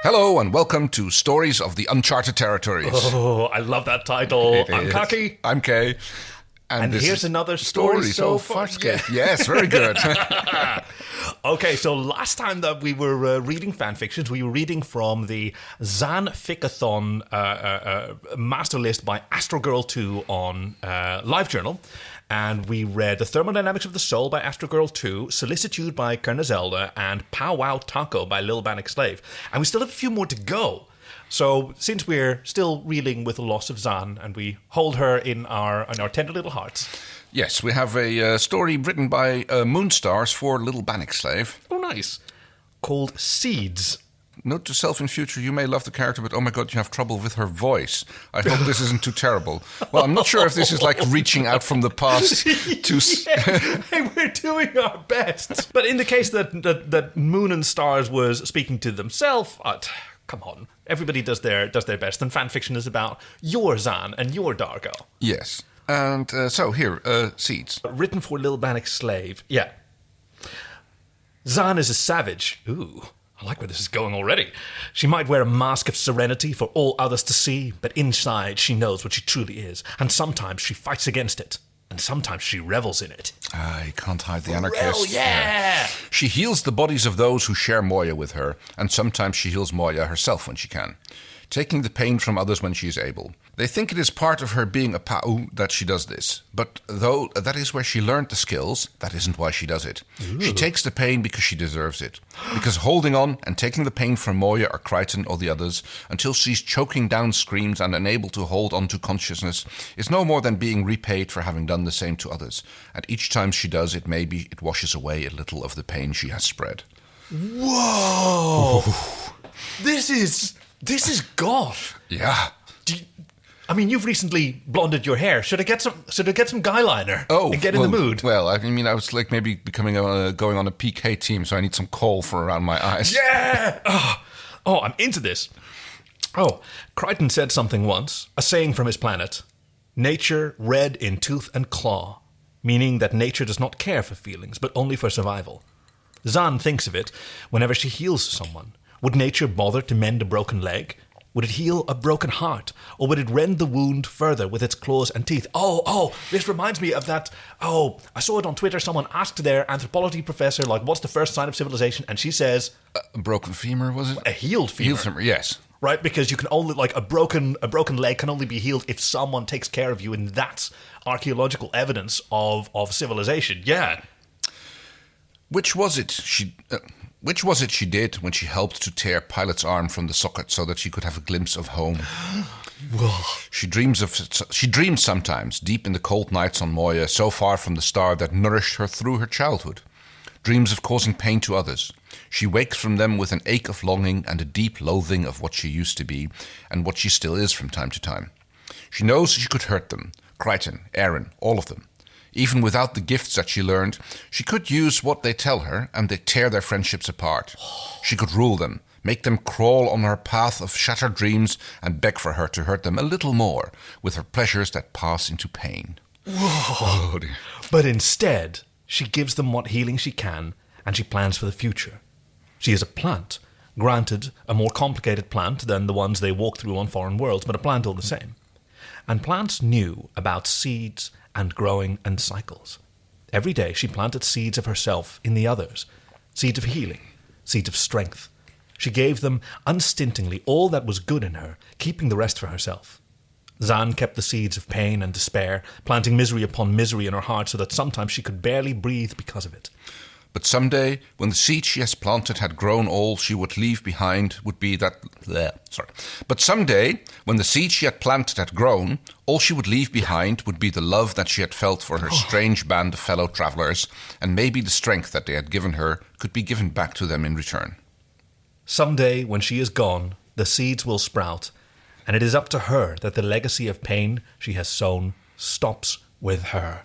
Hello and welcome to Stories of the Uncharted Territories. Oh, I love that title. I'm Kaki. I'm Kay. And here's another story so far. Yes, very good. Okay, so last time that we were reading fanfictions, we were reading from the Zhaan Ficathon master list by Astrogirl2 on LiveJournal. And we read The Thermodynamics of the Soul by Astrogirl2, Solicitude by Zelda, and Pow Wow Taco by Lil Bannock Slave. And we still have a few more to go. So since we're still reeling with the loss of Zhaan, and we hold her in our tender little hearts. Yes, we have a story written by Moonstars for Little Bannock Slave. Oh, nice. Called Seeds. Note to self in future, you may love the character, but oh my god, you have trouble with her voice. I hope this isn't too terrible. Well, I'm not sure if this is like reaching out from the past to... Hey, we're doing our best. But in the case that Moon and Stars was speaking to themselves, come on, everybody does their best, and fanfiction is about your Zhaan and your Dargo. Yes. And so here, Seeds. Written for Lil Bannock Slave, yeah. Zhaan is a savage. Ooh. I like where this is going already. She might wear a mask of serenity for all others to see, but inside she knows what she truly is, and sometimes she fights against it, and sometimes she revels in it. You can't hide the anarchist. Yeah! She heals the bodies of those who share Moya with her, and sometimes she heals Moya herself when she can, taking the pain from others when she is able. They think it is part of her being a Pa'u that she does this, but though that is where she learned the skills, that isn't why she does it. Ooh. She takes the pain because she deserves it. Because holding on and taking the pain from Moya or Crichton or the others until she's choking down screams and unable to hold on to consciousness is no more than being repaid for having done the same to others. And each time she does it, maybe it washes away a little of the pain she has spread. Whoa! This is goth. Yeah. I mean, you've recently blonded your hair. Should I get some guy liner and get in the mood? Well, I mean, I was like maybe going on a PK team, so I need some coal for around my eyes. Yeah! Oh, I'm into this. Oh, Crichton said something once, a saying from his planet. Nature red in tooth and claw, meaning that nature does not care for feelings, but only for survival. Zhaan thinks of it whenever she heals someone. Would nature bother to mend a broken leg? Would it heal a broken heart? Or would it rend the wound further with its claws and teeth? Oh, this reminds me of that. Oh, I saw it on Twitter. Someone asked their anthropology professor, like, what's the first sign of civilization? And she says... a broken femur, was it? A healed femur. Healed femur, yes. Right, because you can only, like, a broken leg can only be healed if someone takes care of you, and that's archaeological evidence of civilization. Yeah. Which was it she did when she helped to tear Pilot's arm from the socket so that she could have a glimpse of home? She dreams sometimes, deep in the cold nights on Moya, so far from the star that nourished her through her childhood. Dreams of causing pain to others. She wakes from them with an ache of longing and a deep loathing of what she used to be and what she still is from time to time. She knows she could hurt them, Crichton, Aaron, all of them. Even without the gifts that she learned, she could use what they tell her, and they tear their friendships apart. She could rule them, make them crawl on her path of shattered dreams, and beg for her to hurt them a little more, with her pleasures that pass into pain. Whoa! But instead, she gives them what healing she can, and she plans for the future. She is a plant, granted a more complicated plant than the ones they walk through on foreign worlds, but a plant all the same. And plants knew about seeds and growing and cycles. Every day she planted seeds of herself in the others, seeds of healing, seeds of strength. She gave them unstintingly all that was good in her, keeping the rest for herself. Zhaan kept the seeds of pain and despair, planting misery upon misery in her heart so that sometimes she could barely breathe because of it. But someday, when the seed she has planted had grown, all she would leave behind would be that... But someday, when the seed she had planted had grown, all she would leave behind would be the love that she had felt for her strange band of fellow travelers, and maybe the strength that they had given her could be given back to them in return. Someday, when she is gone, the seeds will sprout, and it is up to her that the legacy of pain she has sown stops with her.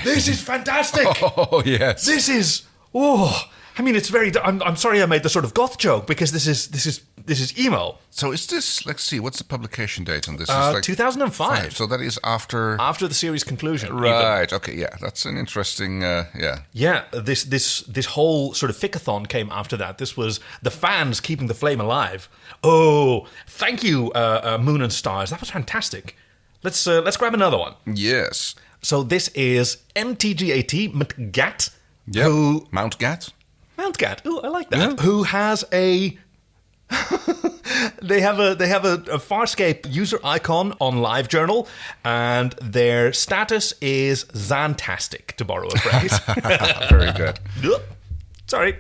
This is fantastic! Oh, yes. This is... Oh, I mean, it's very... I'm sorry I made the sort of goth joke, because this is emo. So is this... Let's see, what's the publication date on this? It's 2005. So that is after... After the series conclusion. Right, even. okay, yeah. That's an interesting... yeah. Yeah, this whole sort of Ficathon came after that. This was the fans keeping the flame alive. Oh, thank you, Moon and Stars. That was fantastic. Let's grab another one. Yes. So this is MTGAT, Mtgat. Yeah, who... Mount Gat. Mount Gat. Ooh, I like that. Yeah. Who has a... They have a Farscape user icon on LiveJournal, and their status is Zhantastic, to borrow a phrase. Very good. Sorry.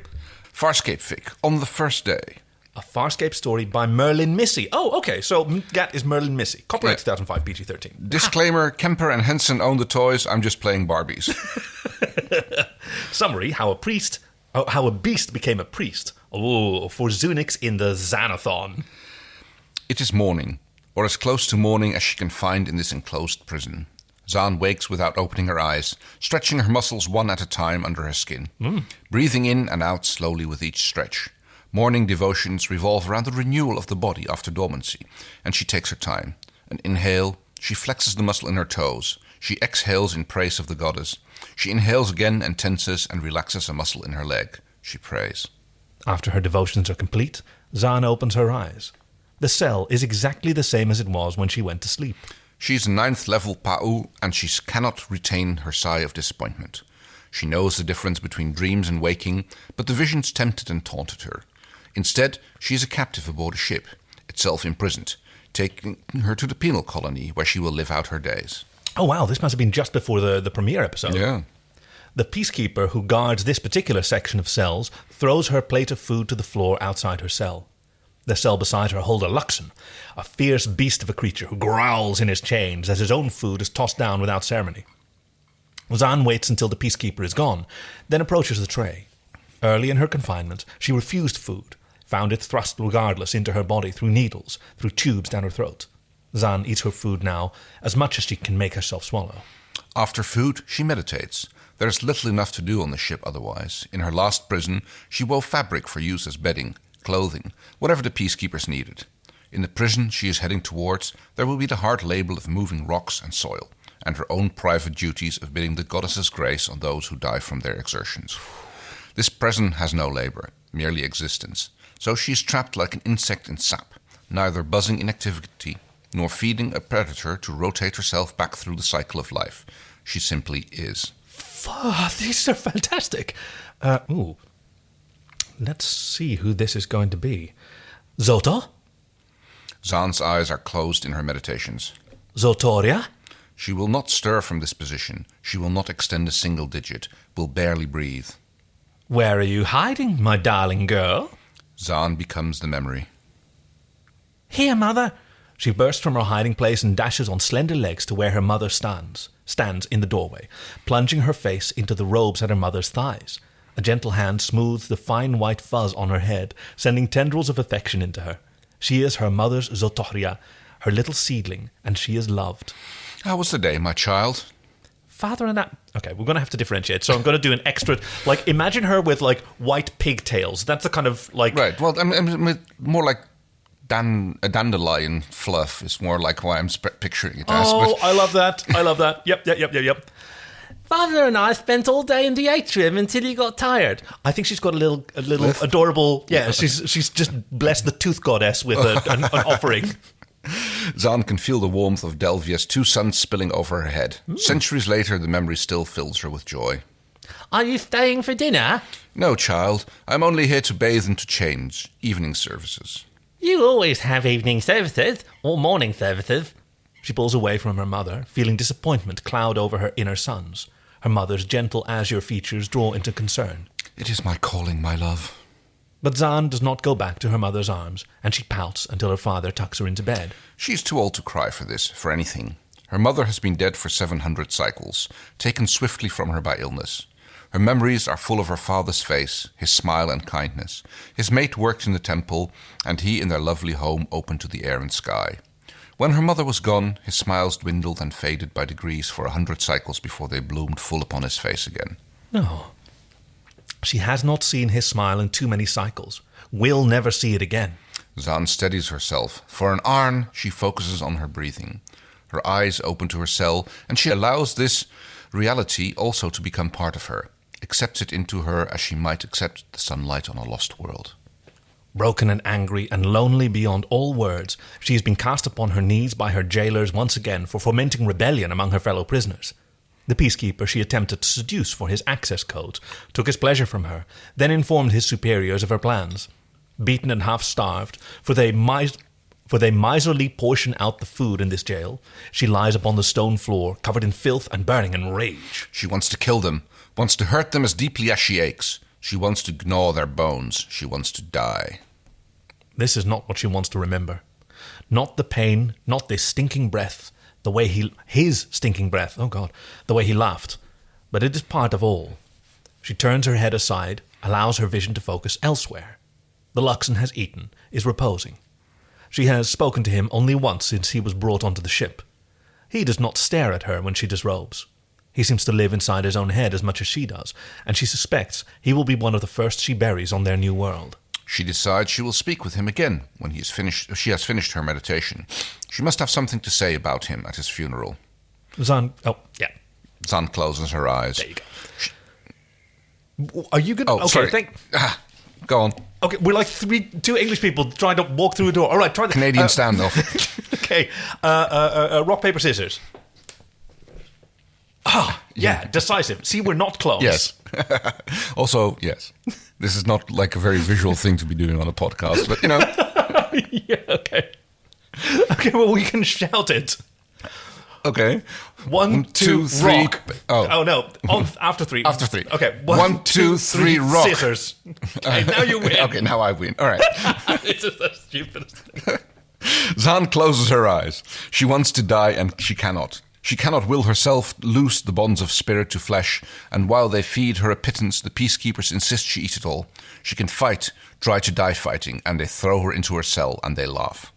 Farscape fic, On the First Day. A Farscape story by Merlin Missy. Oh, okay, so Gat is Merlin Missy. Copyright 2005, PG-13. Disclaimer, Kemper and Henson own the toys, I'm just playing Barbies. Summary, how a beast became a priest. Oh, for Zunix in the Xanathon. It is morning, or as close to morning as she can find in this enclosed prison. Zhaan wakes without opening her eyes, stretching her muscles one at a time under her skin, breathing in and out slowly with each stretch. Morning devotions revolve around the renewal of the body after dormancy, and she takes her time. An inhale, she flexes the muscle in her toes. She exhales in praise of the goddess. She inhales again and tenses and relaxes a muscle in her leg. She prays. After her devotions are complete, Zhaan opens her eyes. The cell is exactly the same as it was when she went to sleep. She is 9th level Pa'u, and she cannot retain her sigh of disappointment. She knows the difference between dreams and waking, but the visions tempted and taunted her. Instead, she is a captive aboard a ship, itself imprisoned, taking her to the penal colony where she will live out her days. Oh wow, this must have been just before the premiere episode. Yeah. The peacekeeper who guards this particular section of cells throws her plate of food to the floor outside her cell. The cell beside her holds a Luxon, a fierce beast of a creature who growls in his chains as his own food is tossed down without ceremony. Zhaan waits until the peacekeeper is gone, then approaches the tray. Early in her confinement, she refused food, found it thrust regardless into her body through needles, through tubes down her throat. Zhaan eats her food now, as much as she can make herself swallow. After food, she meditates. There is little enough to do on the ship otherwise. In her last prison, she wove fabric for use as bedding, clothing, whatever the peacekeepers needed. In the prison she is heading towards, there will be the hard labor of moving rocks and soil, and her own private duties of bidding the goddess's grace on those who die from their exertions. This prison has no labor, merely existence, so she is trapped like an insect in sap, neither buzzing in activity, nor feeding a predator to rotate herself back through the cycle of life. She simply is. These are fantastic. Let's see who this is going to be. Zota? Zhaan's eyes are closed in her meditations. Zotoria? She will not stir from this position. She will not extend a single digit, will barely breathe. Where are you hiding, my darling girl? Zhaan becomes the memory. Here, mother. She bursts from her hiding place and dashes on slender legs to where her mother stands in the doorway, plunging her face into the robes at her mother's thighs. A gentle hand smooths the fine white fuzz on her head, sending tendrils of affection into her. She is her mother's Zotoria, her little seedling, and she is loved. How was the day, my child? Father and that... Okay, we're going to have to differentiate, so I'm going to do an extra... Like, imagine her with, like, white pigtails. That's the kind of, like... Right, well, I'm more like a dandelion fluff is more like why I'm picturing it as. Oh, I love that. I love that. Yep. Father and I spent all day in the atrium until he got tired. I think she's got a little adorable... Yeah, she's just blessed the tooth goddess with an offering. Zhaan can feel the warmth of Delvia's 2 suns spilling over her head. Centuries later, the memory still fills her with joy. Are you staying for dinner? No, child. I'm only here to bathe and to change. Evening services. You always have evening services, or morning services. She pulls away from her mother, feeling disappointment cloud over her inner suns. Her mother's gentle azure features draw into concern. It is my calling, my love. But Zhaan does not go back to her mother's arms, and she pouts until her father tucks her into bed. She is too old to cry for this, for anything. Her mother has been dead for 700 cycles, taken swiftly from her by illness. Her memories are full of her father's face, his smile and kindness. His mate worked in the temple, and he in their lovely home open to the air and sky. When her mother was gone, his smiles dwindled and faded by degrees for 100 cycles before they bloomed full upon his face again. No. She has not seen his smile in too many cycles. Will never see it again. Zhaan steadies herself. For an Arn, she focuses on her breathing. Her eyes open to her cell, and she allows this reality also to become part of her, accepts it into her as she might accept the sunlight on a lost world. Broken and angry and lonely beyond all words, she has been cast upon her knees by her jailers once again for fomenting rebellion among her fellow prisoners. The peacekeeper she attempted to seduce for his access codes took his pleasure from her, then informed his superiors of her plans. Beaten and half-starved, for they miserly portion out the food in this jail, she lies upon the stone floor, covered in filth and burning in rage. She wants to kill them, wants to hurt them as deeply as she aches. She wants to gnaw their bones. She wants to die. This is not what she wants to remember. Not the pain, not this stinking breath, his stinking breath, oh God, the way he laughed. But it is part of all. She turns her head aside, allows her vision to focus elsewhere. The Luxon has eaten, is reposing. She has spoken to him only once since he was brought onto the ship. He does not stare at her when she disrobes. He seems to live inside his own head as much as she does, and she suspects he will be one of the first she buries on their new world. She decides she will speak with him again when she has finished her meditation. She must have something to say about him at his funeral. Zhaan, oh, yeah. Zhaan closes her eyes. There you go. Are you good? Oh, okay, sorry. Go on. Okay, we're like two English people trying to walk through a door. All right, try the Canadian standoff. Okay, rock, paper, scissors. Ah, yeah, decisive. See, we're not close. Yes. Also, yes. This is not like a very visual thing to be doing on a podcast, but, Yeah, okay. Okay, well, we can shout it. Okay. 1, 2, 3. Rock. Oh no. After 3. After 3. Okay. 1, 2, 3, rock. Scissors. Okay, now you win. Okay, now I win. All right. This is the stupidest thing. Zhaan closes her eyes. She wants to die, and she cannot. She cannot will herself loose the bonds of spirit to flesh, and while they feed her a pittance, the peacekeepers insist she eat it all. She can fight, try to die fighting, and they throw her into her cell, and they laugh.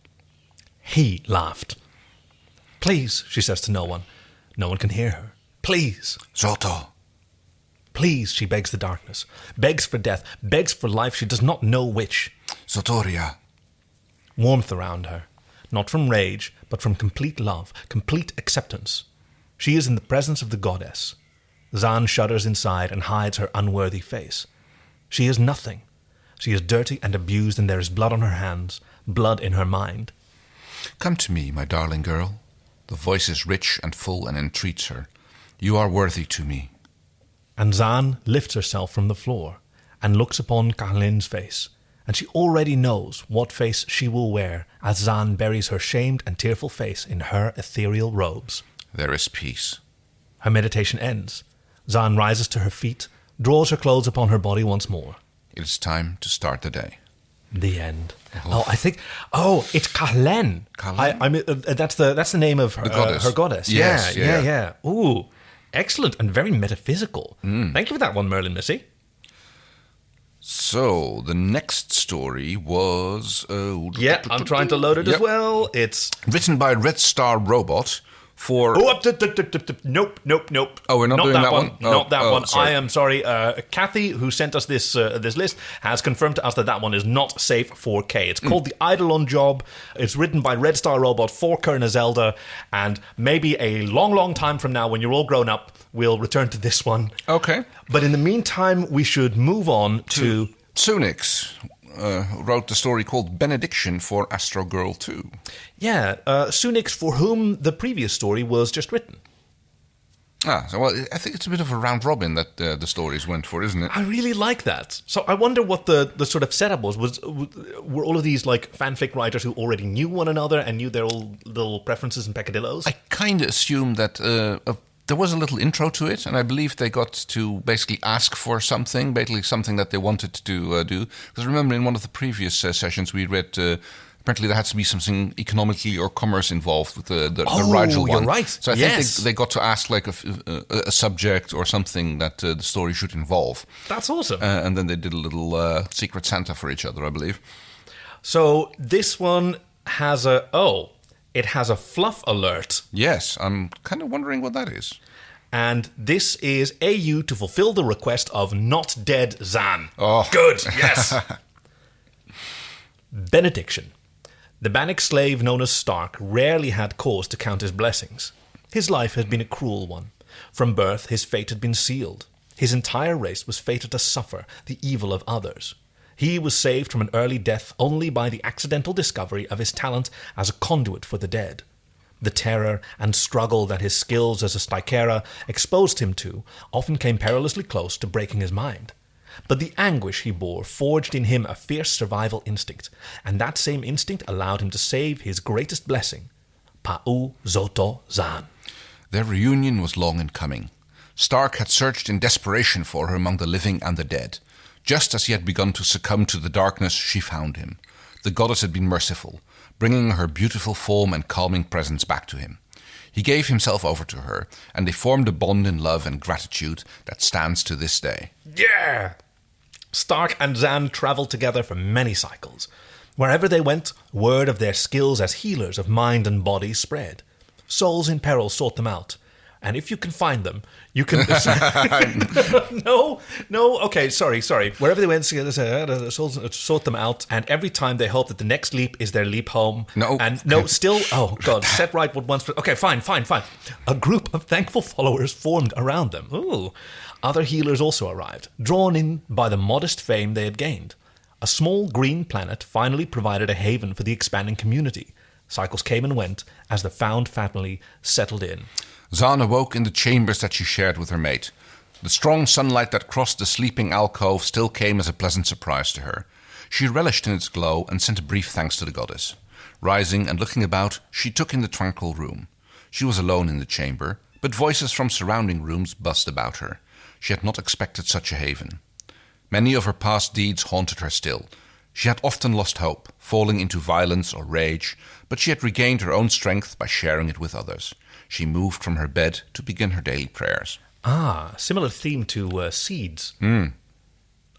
He laughed. Please, she says to no one. No one can hear her. Please. Zoto. Please, she begs the darkness. Begs for death. Begs for life. She does not know which. Zotoria. Warmth around her. Not from rage, but from complete love, complete acceptance. She is in the presence of the goddess. Zhaan shudders inside and hides her unworthy face. She is nothing. She is dirty and abused, and there is blood on her hands, blood in her mind. Come to me, my darling girl. The voice is rich and full and entreats her. You are worthy to me. And Zhaan lifts herself from the floor and looks upon Kahlin's face, and she already knows what face she will wear as Zhaan buries her shamed and tearful face in her ethereal robes. There is peace. Her meditation ends. Zhaan rises to her feet, draws her clothes upon her body once more. It is time to start the day. The end. It's Kahlin. That's the name of her goddess. Her goddess. Yes, yeah. Ooh, excellent and very metaphysical. Thank you for that one, Merlin Missy. So the next story was. I'm trying to load it as well. It's written by Red Star Robot. For nope. Oh, we're not doing that one? Not that one. Sorry. I am sorry. Kathy, who sent us this list, has confirmed to us that one is not safe for K. It's called The Eidolon Job. It's written by Red Star Robot for Kerna Zelda, and maybe a long time from now, when you're all grown up, we'll return to this one. Okay. But in the meantime, we should move on to Sunix. Wrote the story called Benediction for Astrogirl2. Yeah, Sunix, for whom the previous story was just written. I think it's a bit of a round robin that the stories went for, isn't it? I really like that. So I wonder what the sort of setup was. Were all of these like fanfic writers who already knew one another and knew their old little preferences and peccadillos? I kind of assume that there was a little intro to it, and I believe they got to basically ask for something, basically something that they wanted to do. Because remember, in one of the previous sessions, we read apparently there had to be something economically or commerce involved with the Rigel one. You're right. So I think they got to ask like a subject or something that the story should involve. That's awesome. And then they did a little Secret Santa for each other, I believe. So this one has it has a fluff alert. Yes, I'm kind of wondering what that is. And this is AU to fulfill the request of not dead Zhaan. Oh. Good, yes. Benediction. The Bannock slave known as Stark rarely had cause to count his blessings. His life had been a cruel one. From birth, his fate had been sealed. His entire race was fated to suffer the evil of others. He was saved from an early death only by the accidental discovery of his talent as a conduit for the dead. The terror and struggle that his skills as a Stychera exposed him to often came perilously close to breaking his mind. But the anguish he bore forged in him a fierce survival instinct, and that same instinct allowed him to save his greatest blessing, Pa'u Zoto Zhaan. Their reunion was long in coming. Stark had searched in desperation for her among the living and the dead. Just as he had begun to succumb to the darkness, she found him. The goddess had been merciful, bringing her beautiful form and calming presence back to him. He gave himself over to her, and they formed a bond in love and gratitude that stands to this day. Yeah! Stark and Zhaan travelled together for many cycles. Wherever they went, word of their skills as healers of mind and body spread. Souls in peril sought them out. And if you can find them, you can... No, okay, sorry. Wherever they went, souls sought them out, and every time they hope that the next leap is their leap home. Oh God, set right what once... Okay, fine. A group of thankful followers formed around them. Ooh. Other healers also arrived, drawn in by the modest fame they had gained. A small green planet finally provided a haven for the expanding community. Cycles came and went as the found family settled in. Zhaan awoke in the chambers that she shared with her mate. The strong sunlight that crossed the sleeping alcove still came as a pleasant surprise to her. She relished in its glow and sent a brief thanks to the goddess. Rising and looking about, she took in the tranquil room. She was alone in the chamber, but voices from surrounding rooms buzzed about her. She had not expected such a haven. Many of her past deeds haunted her still. She had often lost hope, falling into violence or rage, but she had regained her own strength by sharing it with others. She moved from her bed to begin her daily prayers. Ah, similar theme to seeds.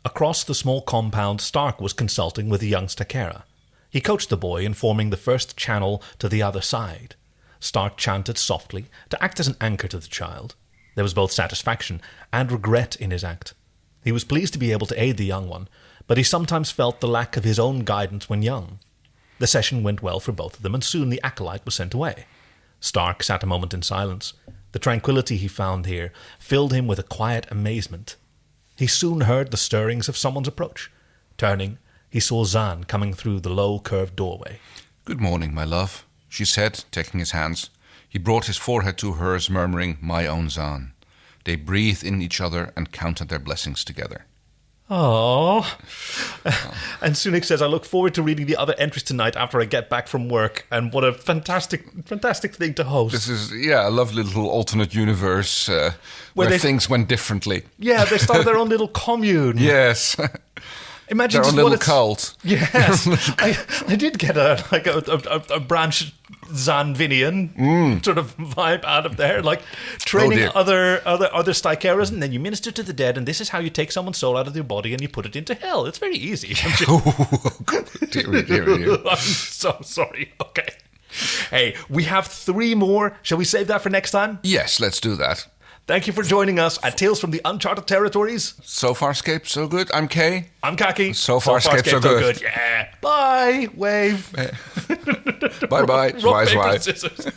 Across the small compound, Stark was consulting with the young Stychera. He coached the boy in forming the first channel to the other side. Stark chanted softly to act as an anchor to the child. There was both satisfaction and regret in his act. He was pleased to be able to aid the young one, but he sometimes felt the lack of his own guidance when young. The session went well for both of them, and soon the acolyte was sent away. Stark sat a moment in silence. The tranquility he found here filled him with a quiet amazement. He soon heard the stirrings of someone's approach. Turning, he saw Zhaan coming through the low, curved doorway. "Good morning, my love," she said, taking his hands. He brought his forehead to hers, murmuring, "My own Zhaan." They breathed in each other and counted their blessings together. Oh. And Sunik says, "I look forward to reading the other entries tonight after I get back from work." And what a fantastic thing to host. This is, a lovely little alternate universe where things wwent differently. Yeah, they started their own little commune. Yes. Imagine their just own little cult. Yes. I did get a branch Zhaanvinian sort of vibe out of there, like training other Stycheras, and then you minister to the dead, and this is how you take someone's soul out of their body and you put it into hell. It's very easy. Dear. I'm so sorry. Okay. Hey, we have 3 more. Shall we save that for next time? Yes, let's do that. Thank you for joining us at Tales from the Uncharted Territories. So far, Scape, so good. I'm Kay. I'm Kaki. So far, Scape, so good. Yeah. Bye. Wave. Bye-bye. Rock, paper, Bye. scissors.